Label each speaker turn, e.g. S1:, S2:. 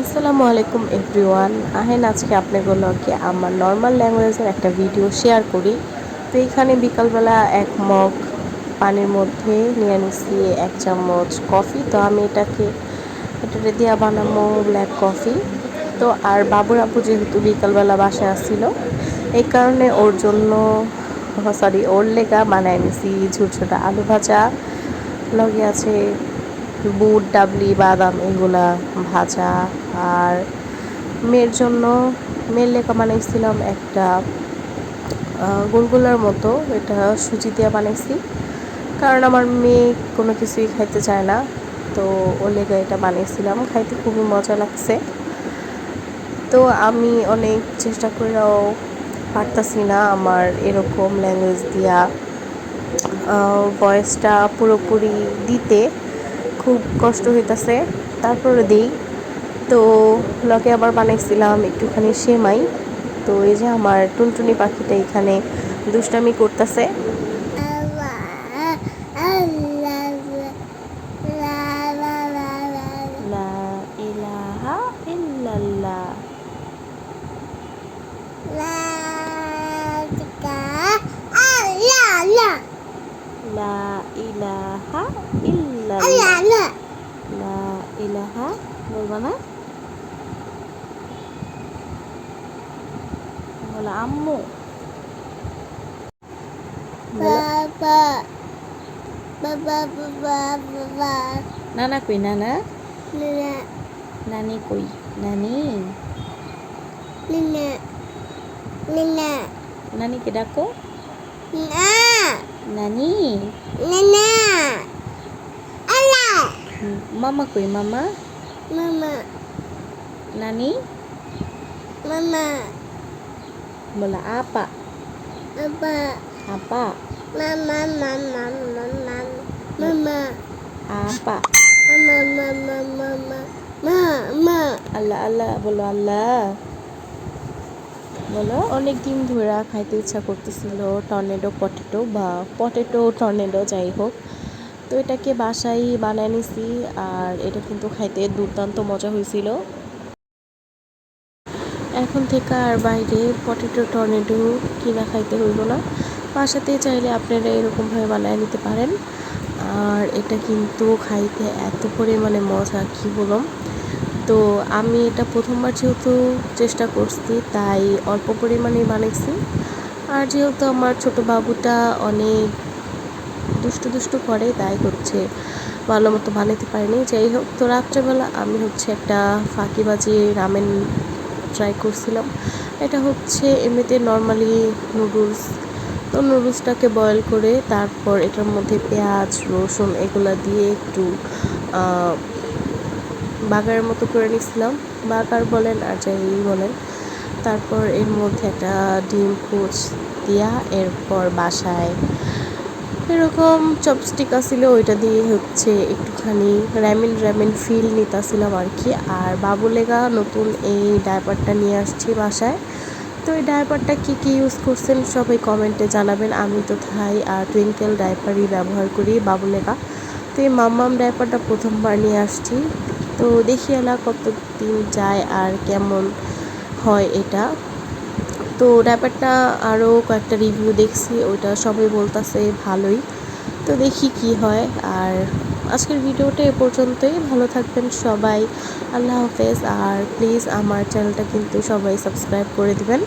S1: আসসালামু আলাইকুম এভরিওয়ান। আহেন আজকে আপনাগুলোকে আমার নর্মাল ল্যাঙ্গুয়েজের একটা ভিডিও শেয়ার করি। তো এখানে বিকালবেলা এক মগ পানির মধ্যে নিয়ে নিচ্ছি 1 চামচ কফি। তো আমি এটা দিয়ে বানাবো ব্ল্যাক কফি। তো আর বাবুর আপু যেহেতু বিকালবেলা বাসায় আসছিল, এই কারণে ওর লেগা বানায় নিছি ছোট আলু ভাজা, লগে আছে বুট ডাবলি বাদাম এগুলা ভাজা। আর মেয়ের লেখা বানাইছিলাম একটা গোলগোলার মতো, এটা সুজি দিয়ে বানাইছি কারণ আমার মেয়ে কোনো কিছুই খাইতে চায় না। তো ওর লেগা এটা বানিয়েছিলাম, খাইতে খুবই মজা লাগছে। তো আমি অনেক চেষ্টা করেও পারতাছি না আমার এরকম ল্যাঙ্গুয়েজ দিয়া ভয়েসটা পুরোপুরি দিতে, খুব কষ্ট হইতাছে, তারপরে দিই। তো লগে আবার বানাইছিলাম একটুখানি সেমাই। তো এই যে আমার টুনটুনি পাখিটা এখানে দুষ্টামি করতেছে। লা ইলাহা ইল্লাল্লাহ, লা ইলাহা ইল্লাল্লাহ, লা ইলাহা বলবা না, বলো আম্মু, বাবা বাবা বাবা। নানা কই, নানা নানি কই, নানি নানিকে ডাকো, নানি মামা কই, মামা নানি বলো আপা, আপা আপা, আল্লাহ আল্লাহ বলো, আল্লাহ বলো। অনেক দিন ধরে খাইতে ইচ্ছা করতেছিল টর্নেডো পটেটো বা পটেটো টর্নেডো, যাই হোক। তো এটাকে বাসায় বানায় নিছি, আর এটা কিন্তু খাইতে দুর্দান্ত মজা হয়েছিল। এখন থেকে আর বাইরে পটেটো টর্নেডো কিনা খাইতে হইব না, বাসাতেই চাইলে আপনারা এরকমভাবে বানায় নিতে পারেন। আর এটা কিন্তু খাইতে এত পরিমাণে মজা, কী বললাম। তো আমি এটা প্রথমবার যেহেতু চেষ্টা করছি, তাই অল্প পরিমাণেই বানাইছি। আর যেহেতু আমার ছোট বাবুটা অনেক দুষ্টু করে, তাই ভালো মতো বানাতে পারিনি। যাই হোক, তো রাত্রেবেলা আমি একটা ফাঁকিবাজি রামেন ট্রাই করছিলাম। এটা এমনিতে নর্মালি নুডলস। তো নুডলসটাকে বয়েল করে তারপর এটার মধ্যে পেঁয়াজ রসুন এগুলা দিয়ে একটু বাগারের মতো করে নিছিলাম, বাগার বলেন আর যাই বলেন। তারপর এর মধ্যে একটা ডিম কুচ দিয়া, এরপর বাসায় এরকম চপস্টিক আসছিল, ওইটা দিয়ে একটুখানি র্যামেন ফিল নিতেছিলাম আর কি। আর বাবু লেগা নতুন এই ডায়পারটা নিয়ে আসছি বাসায়। তো এই ডায়পারটা কী ইউজ করছেন সবাই কমেন্টে জানাবেন। আমি তো থাই আর টুইঙ্কেল ডায়পারই ব্যবহার করি বাবু লেগা। তো এই মাম্মাম ডায়পারটা প্রথমবার নিয়ে আসছি। তো দেখি এলা কতদিন যায় আর কেমন হয় এটা। তো ডায়পারটা আরও কয়েকটা রিভিউ দেখছি, ওইটা সবাই বলতেছে ভালোই। তো দেখি কি হয়। আর আজকের ভিডিওটা এ পর্যন্তই। ভালো থাকবেন সবাই, আল্লাহ হাফেজ। আর প্লিজ আমার চ্যানেলটা কিন্তু সবাই সাবস্ক্রাইব করে দিবেন।